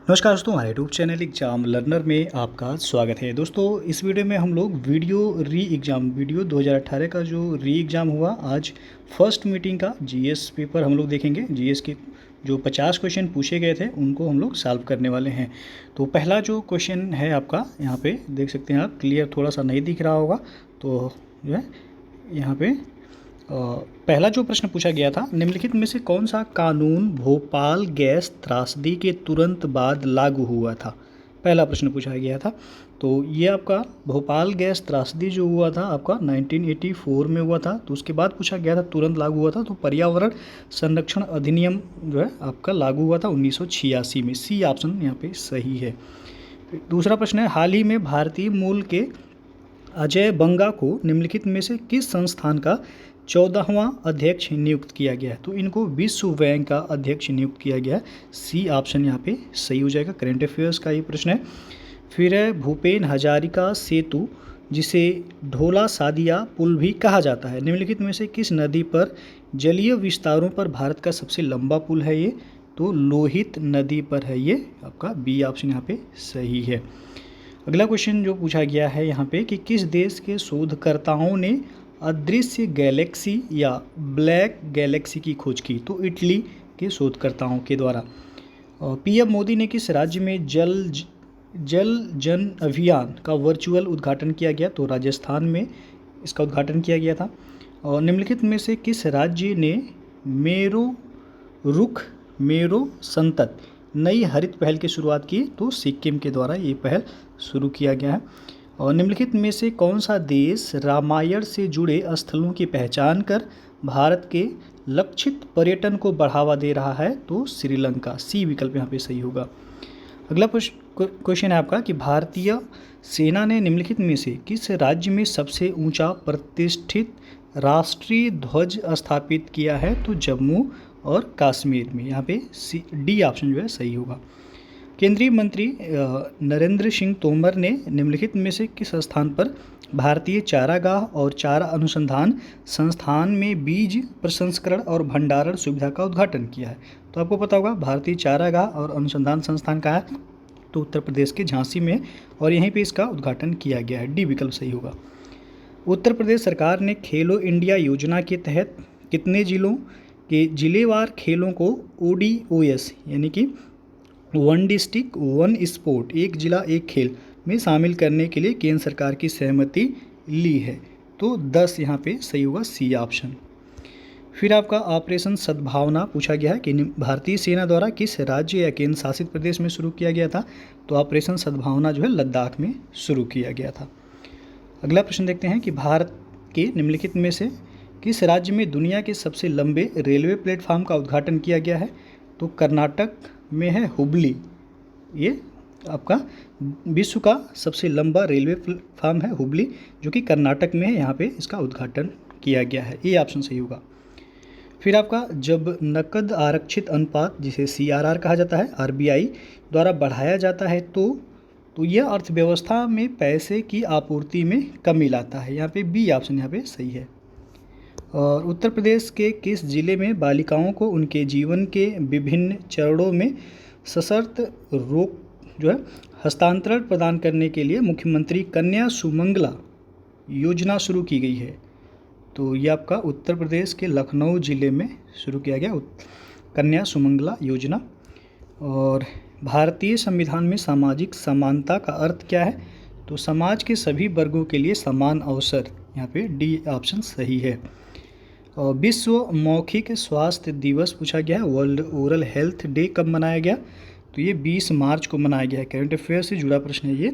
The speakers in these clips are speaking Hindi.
नमस्कार दोस्तों, हमारे यूट्यूब चैनल एग्जाम लर्नर में आपका स्वागत है। दोस्तों, इस वीडियो में हम लोग वीडियो 2018 का जो री एग्ज़ाम हुआ, आज फर्स्ट मीटिंग का जीएस पेपर हम लोग देखेंगे। जीएस के जो 50 क्वेश्चन पूछे गए थे उनको हम लोग सॉल्व करने वाले हैं। तो पहला जो क्वेश्चन है आपका, यहाँ पे देख सकते हैं आप, क्लियर थोड़ा सा नहीं दिख रहा होगा तो जो है यहाँ पे पहला जो प्रश्न पूछा गया था, निम्नलिखित में से कौन सा कानून भोपाल गैस त्रासदी के तुरंत बाद लागू हुआ था। पहला प्रश्न पूछा गया था। तो ये आपका भोपाल गैस त्रासदी जो हुआ था आपका 1984 में हुआ था। तो उसके बाद पूछा गया था तुरंत लागू हुआ था, तो पर्यावरण संरक्षण अधिनियम जो है आपका लागू हुआ था 1986 में। सी ऑप्शन यहाँ पे सही है। दूसरा प्रश्न है, हाल ही में भारतीय मूल के अजय बंगा को निम्नलिखित में से किस संस्थान का 14वां अध्यक्ष नियुक्त किया गया है। तो इनको विश्व बैंक का अध्यक्ष नियुक्त किया गया है। सी ऑप्शन यहाँ पे सही हो जाएगा। करंट अफेयर्स का ये प्रश्न है। फिर है, भूपेन हजारिका सेतु जिसे ढोला सादिया पुल भी कहा जाता है, निम्नलिखित में से किस नदी पर जलीय विस्तारों पर भारत का सबसे लंबा पुल है ये। तो लोहित नदी पर है ये। आपका बी ऑप्शन यहाँ पे सही है। अगला क्वेश्चन जो पूछा गया है यहाँ पे कि किस देश के शोधकर्ताओं ने अदृश्य गैलेक्सी या ब्लैक गैलेक्सी की खोज की। तो इटली के शोधकर्ताओं के द्वारा। पीएम मोदी ने किस राज्य में जल जन अभियान का वर्चुअल उद्घाटन किया गया। तो राजस्थान में इसका उद्घाटन किया गया था। और निम्नलिखित में से किस राज्य ने मेरो संतत नई हरित पहल की शुरुआत की। तो सिक्किम के द्वारा ये पहल शुरू किया गया है। और निम्नलिखित में से कौन सा देश रामायण से जुड़े स्थलों की पहचान कर भारत के लक्षित पर्यटन को बढ़ावा दे रहा है। तो श्रीलंका। सी विकल्प यहाँ पे सही होगा। अगला क्वेश्चन है आपका कि भारतीय सेना ने निम्नलिखित में से किस राज्य में सबसे ऊंचा प्रतिष्ठित राष्ट्रीय ध्वज स्थापित किया है। तो जम्मू और कश्मीर में। यहाँ पे डी ऑप्शन जो है सही होगा। केंद्रीय मंत्री नरेंद्र सिंह तोमर ने निम्नलिखित में से किस स्थान पर भारतीय चारागाह और चारा अनुसंधान संस्थान में बीज प्रसंस्करण और भंडारण सुविधा का उद्घाटन किया है। तो आपको पता होगा भारतीय चारागाह और अनुसंधान संस्थान कहाँ है। तो उत्तर प्रदेश के झांसी में, और यहीं पे इसका उद्घाटन किया गया है। डी विकल्प सही होगा। उत्तर प्रदेश सरकार ने खेलो इंडिया योजना के तहत कितने जिलों के जिलेवार खेलों को ODOS यानी कि वन डिस्ट्रिक्ट वन स्पोर्ट, एक जिला एक खेल में शामिल करने के लिए केंद्र सरकार की सहमति ली है। तो 10 यहाँ पे सही होगा। C option. फिर आपका ऑपरेशन सद्भावना पूछा गया है कि भारतीय सेना द्वारा किस राज्य या केंद्र शासित प्रदेश में शुरू किया गया था। तो ऑपरेशन सद्भावना जो है लद्दाख में शुरू किया गया था। अगला प्रश्न देखते हैं कि भारत के निम्नलिखित में से किस राज्य में दुनिया के सबसे लंबे रेलवे प्लेटफॉर्म का उद्घाटन किया गया है। तो कर्नाटक में है हुबली। ये आपका विश्व का सबसे लंबा रेलवे प्लेटफॉर्म है हुबली, जो कि कर्नाटक में है। यहाँ पे इसका उद्घाटन किया गया है। ये ऑप्शन सही होगा। फिर आपका जब नकद आरक्षित अनुपात जिसे CRR कहा जाता है RBI द्वारा बढ़ाया जाता है तो यह अर्थव्यवस्था में पैसे की आपूर्ति में कमी लाता है। यहाँ पे बी ऑप्शन यहाँ पे सही है। और उत्तर प्रदेश के किस जिले में बालिकाओं को उनके जीवन के विभिन्न चरणों में सशर्त रोक जो है हस्तांतरण प्रदान करने के लिए मुख्यमंत्री कन्या सुमंगला योजना शुरू की गई है। तो ये आपका उत्तर प्रदेश के लखनऊ जिले में शुरू किया गया कन्या सुमंगला योजना। और भारतीय संविधान में सामाजिक समानता का अर्थ क्या है। तो समाज के सभी वर्गों के लिए समान अवसर। यहाँ पे डी ऑप्शन सही है। और विश्व मौखिक स्वास्थ्य दिवस पूछा गया है, वर्ल्ड ओरल हेल्थ डे कब मनाया गया। तो ये 20 मार्च को मनाया गया है। करंट अफेयर से जुड़ा प्रश्न है ये।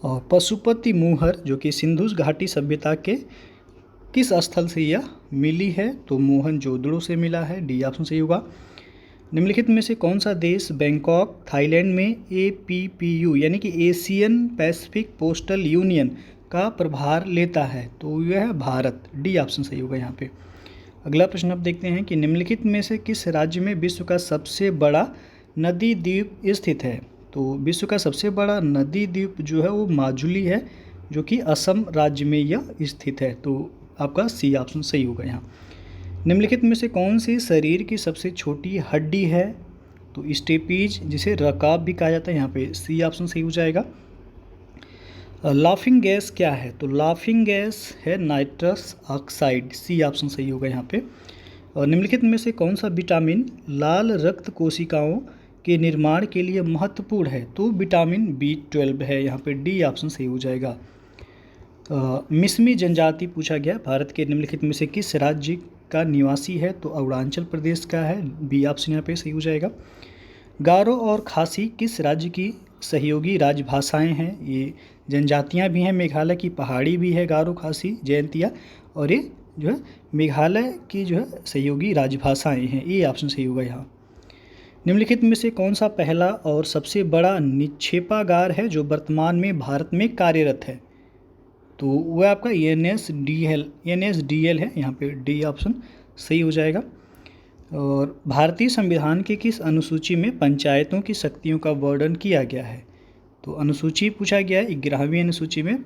और पशुपति मुहर जो कि सिंधु घाटी सभ्यता के किस स्थल से यह मिली है। तो मोहनजोदड़ो से मिला है। डी ऑप्शन सही होगा। निम्नलिखित में से कौन सा देश बैंकॉक थाईलैंड में APPU यानी कि एशियन पैसिफिक पोस्टल यूनियन का प्रभार लेता है। तो यह है भारत। डी ऑप्शन सही होगा यहाँ पे। अगला प्रश्न आप देखते हैं कि निम्नलिखित में से किस राज्य में विश्व का सबसे बड़ा नदी द्वीप स्थित है। तो विश्व का सबसे बड़ा नदी द्वीप जो है वो माजुली है, जो कि असम राज्य में यह स्थित है। तो आपका सी ऑप्शन सही होगा यहाँ। निम्नलिखित में से कौन सी शरीर की सबसे छोटी हड्डी है। तो स्टेपीज, जिसे रकाब भी कहा जाता है, यहाँ पे सी ऑप्शन सही हो जाएगा। लाफिंग गैस क्या है? तो लाफिंग गैस है नाइट्रस ऑक्साइड, सी ऑप्शन सही होगा यहाँ पे। और निम्नलिखित में से कौन सा विटामिन लाल रक्त कोशिकाओं के निर्माण के लिए महत्वपूर्ण है? तो विटामिन B12 है, यहाँ पे डी ऑप्शन सही हो जाएगा। मिसमी जनजाति पूछा गया, भारत के निम्नलिखित में से किस राज्य का निवासी है? तो अरुणाचल प्रदेश का है, बी ऑप्शन यहाँ पे सही हो जाएगा। गारो और खासी किस राज्य की सहयोगी राजभाषाएं हैं? ये जनजातियां भी हैं, मेघालय की पहाड़ी भी है गारो, खासी, जयंतिया, और ये जो है मेघालय की जो है सहयोगी राजभाषाएं हैं, ये ऑप्शन सही होगा यहाँ। निम्नलिखित में से कौन सा पहला और सबसे बड़ा निक्षेपागार है जो वर्तमान में भारत में कार्यरत है? तो वह आपका NSDL है, यहाँ पे डी ऑप्शन सही हो जाएगा। और भारतीय संविधान के किस अनुसूची में पंचायतों की शक्तियों का वर्णन किया गया है? तो अनुसूची पूछा गया है, 11वीं अनुसूची में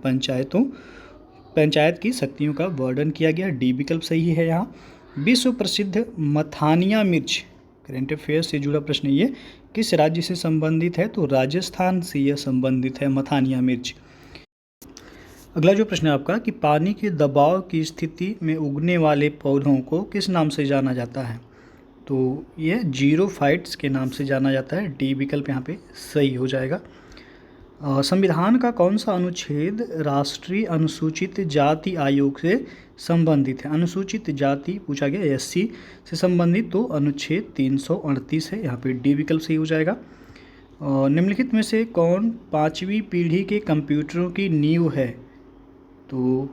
पंचायत की शक्तियों का वर्णन किया गया, डी विकल्प सही है यहाँ। विश्व प्रसिद्ध मथानिया मिर्च, करेंट अफेयर्स से जुड़ा प्रश्न ये, किस राज्य से संबंधित है? तो राजस्थान से यह संबंधित है, मथानिया मिर्च। अगला जो प्रश्न है आपका कि पानी के दबाव की स्थिति में उगने वाले पौधों को किस नाम से जाना जाता है? तो ये जीरोफाइट्स के नाम से जाना जाता है, डी विकल्प यहाँ पे सही हो जाएगा। संविधान का कौन सा अनुच्छेद राष्ट्रीय अनुसूचित जाति आयोग से संबंधित है? अनुसूचित जाति पूछा गया, SC से संबंधित, तो अनुच्छेद 338 है, यहाँ पे डी विकल्प सही हो जाएगा। निम्नलिखित में से कौन 5वीं पीढ़ी के कंप्यूटरों की नींव है? तो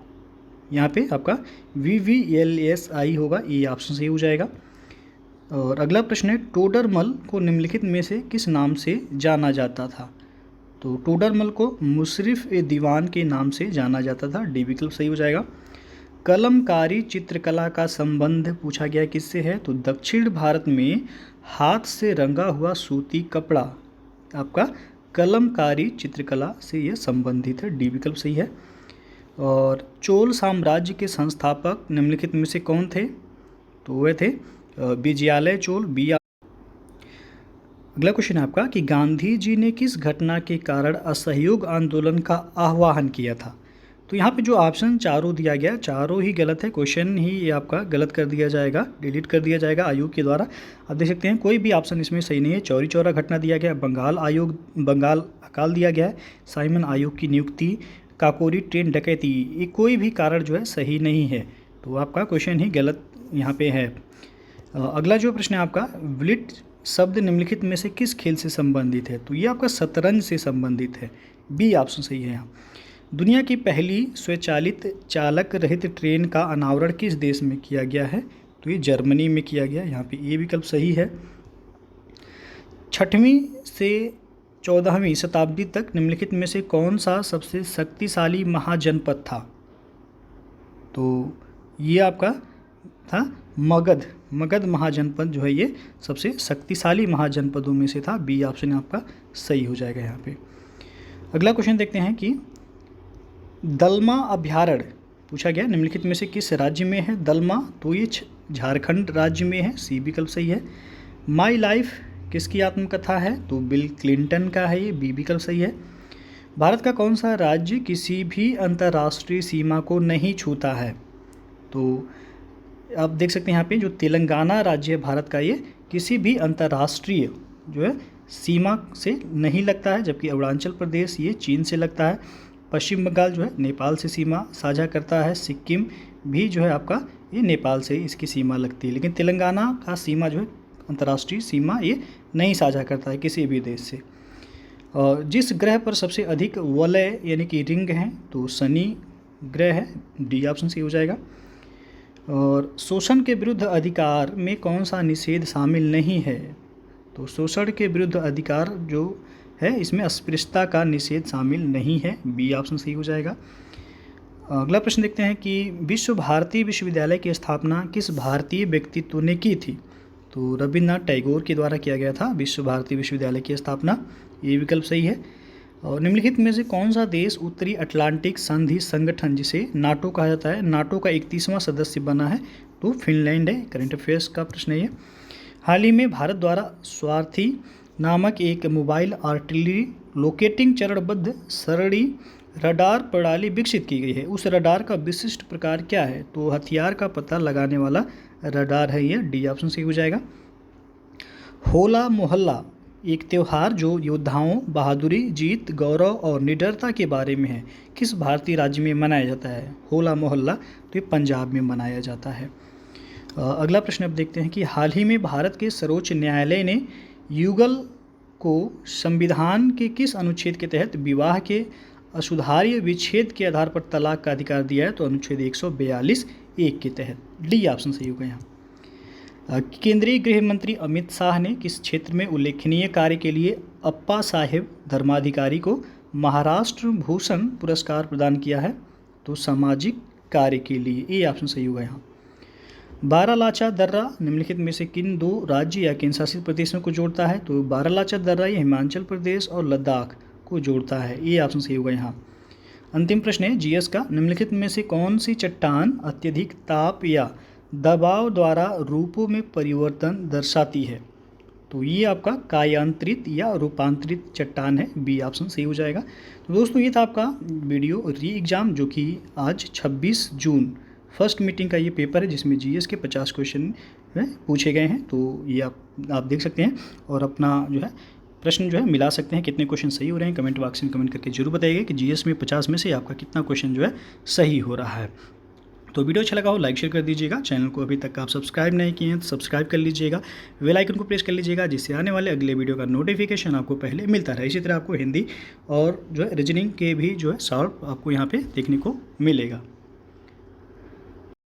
यहाँ पे आपका VVLSI होगा, ये ऑप्शन सही हो जाएगा। और अगला प्रश्न है, टोडरमल को निम्नलिखित में से किस नाम से जाना जाता था? तो टोडरमल को मुशर्रफ-ए-दीवान के नाम से जाना जाता था, डी विकल्प सही हो जाएगा। कलमकारी चित्रकला का संबंध पूछा गया किससे है? तो दक्षिण भारत में हाथ से रंगा हुआ सूती कपड़ा आपका कलमकारी चित्रकला से ये संबंधित है, डी विकल्प सही है। और चोल साम्राज्य के संस्थापक निम्नलिखित में से कौन थे? तो वे थे विजयालय चोल, बी। अगला क्वेश्चन है आपका कि गांधी जी ने किस घटना के कारण असहयोग आंदोलन का आह्वान किया था? तो यहाँ पे जो ऑप्शन चारों दिया गया, चारों ही गलत है, क्वेश्चन ही ये आपका गलत कर दिया जाएगा, डिलीट कर दिया जाएगा आयोग के द्वारा। आप देख सकते हैं कोई भी ऑप्शन इसमें सही नहीं है। चौरी चौरा घटना दिया गया, बंगाल अकाल दिया गया है, साइमन आयोग की नियुक्ति, काकोरी ट्रेन डकैती, ये कोई भी कारण जो है सही नहीं है, तो आपका क्वेश्चन ही गलत यहाँ पे है। अगला जो प्रश्न है आपका, ब्लिट शब्द निम्नलिखित में से किस खेल से संबंधित है? तो ये आपका शतरंज से संबंधित है, बी ऑप्शन सही है यहाँ। दुनिया की पहली स्वचालित चालक रहित ट्रेन का अनावरण किस देश में किया गया है? तो ये जर्मनी में किया गया, यहाँ पे ये विकल्प सही है। 6वीं से 14वीं शताब्दी तक निम्नलिखित में से कौन सा सबसे शक्तिशाली महाजनपद था? तो ये आपका था मगध महाजनपद जो है ये सबसे शक्तिशाली महाजनपदों में से था, बी ऑप्शन आपका सही हो जाएगा यहाँ पे। अगला क्वेश्चन देखते हैं कि दलमा अभ्यारण्य पूछा गया, निम्नलिखित में से किस राज्य में है दलमा? तो ये झारखंड राज्य में है, सी विकल्प सही है। माई लाइफ किसकी आत्मकथा है? तो बिल क्लिंटन का है, ये बी विकल्प सही है। भारत का कौन सा राज्य किसी भी अंतर्राष्ट्रीय सीमा को नहीं छूता है? तो आप देख सकते हैं यहाँ पे जो तेलंगाना राज्य है भारत का, ये किसी भी अंतर्राष्ट्रीय जो है सीमा से नहीं लगता है, जबकि अरुणाचल प्रदेश ये चीन से लगता है। पश्चिम बंगाल जो है नेपाल से सीमा साझा करता है, सिक्किम भी जो है आपका ये नेपाल से इसकी सीमा लगती है, लेकिन तेलंगाना का सीमा जो है अंतर्राष्ट्रीय सीमा ये नहीं साझा करता है किसी भी देश से। और जिस ग्रह पर सबसे अधिक वलय यानी कि रिंग हैं, तो शनि ग्रह है, डी ऑप्शन सही हो जाएगा। और शोषण के विरुद्ध अधिकार में कौन सा निषेध शामिल नहीं है? तो शोषण के विरुद्ध अधिकार जो है इसमें अस्पृश्यता का निषेध शामिल नहीं है, बी ऑप्शन सही हो जाएगा। अगला प्रश्न देखते हैं कि विश्व भारती विश्वविद्यालय की स्थापना किस भारतीय व्यक्तित्व ने की थी? तो रविन्द्रनाथ टैगोर के द्वारा किया गया था विश्व भारती विश्वविद्यालय की स्थापना, ये विकल्प सही है। और निम्नलिखित में से कौन सा देश उत्तरी अटलांटिक संधि संगठन जिसे नाटो कहा जाता है, नाटो का 31वां सदस्य बना है? तो फिनलैंड है, करंट अफेयर्स का प्रश्न है ये। हाल ही में भारत द्वारा स्वार्थी नामक एक मोबाइल आर्टिलरी लोकेटिंग चरणबद्ध सरणी रडार प्रणाली विकसित की गई है। उस रडार का विशिष्ट प्रकार क्या है? तो हथियार का पता लगाने वाला रडार है ये। डी ऑप्शन सही हो जाएगा। होला मोहल्ला एक त्यौहार जो योद्धाओं, बहादुरी, जीत, गौरव और निडरता के बारे में है, किस भारतीय राज्य में मनाया जाता है? होला मोहल्ला तो ये पंजाब में मनाया जाता है। अगला प्रश्न अब देखते हैं कि हाल ही में भारत के सर्वोच्च न्यायालय ने युगल को संविधान के किस अनुच्छेद के तहत विवाह के असुधार्य विच्छेद के आधार पर तलाक का अधिकार दिया है? तो अनुच्छेद 142(1) के तहत। डी ऑप्शन सही होगा यहाँ। केंद्रीय गृह मंत्री अमित शाह ने किस क्षेत्र में उल्लेखनीय कार्य के लिए अप्पा साहेब धर्माधिकारी को महाराष्ट्र भूषण पुरस्कार प्रदान किया है? तो सामाजिक कार्य के लिए। ए ऑप्शन सही होगा यहाँ। बारालाचा दर्रा निम्नलिखित में से किन दो राज्य या केंद्र शासित प्रदेशों को जोड़ता है? तो बारालाचा दर्रा ये हिमाचल प्रदेश और लद्दाख को जोड़ता है। ये ऑप्शन सही होगा यहाँ। अंतिम प्रश्न है जीएस का, निम्नलिखित में से कौन सी चट्टान अत्यधिक ताप या दबाव द्वारा रूपों में परिवर्तन दर्शाती है? तो ये आपका कायांतरित या रूपांतरित चट्टान है। बी ऑप्शन सही हो जाएगा। तो दोस्तों ये था आपका वीडियो री एग्ज़ाम, जो कि आज 26 जून फर्स्ट मीटिंग का ये पेपर है, जिसमें जीएस के 50 क्वेश्चन पूछे गए हैं। तो ये आप देख सकते हैं और अपना जो है प्रश्न जो है मिला सकते हैं। कितने क्वेश्चन सही हो रहे हैं कमेंट बॉक्स में कमेंट करके जरूर बताइएगा कि जीएस में 50 में से आपका कितना क्वेश्चन जो है सही हो रहा है। तो वीडियो अच्छा लगा हो लाइक शेयर कर दीजिएगा। चैनल को अभी तक आप सब्सक्राइब नहीं किए हैं तो सब्सक्राइब कर लीजिएगा। बेल आइकन को प्रेस कर लीजिएगा, जिससे आने वाले अगले वीडियो का नोटिफिकेशन आपको पहले मिलता रहे। इसी तरह आपको हिंदी और जो है रीजनिंग के भी जो है सॉल्व आपको यहाँ पे देखने को मिलेगा।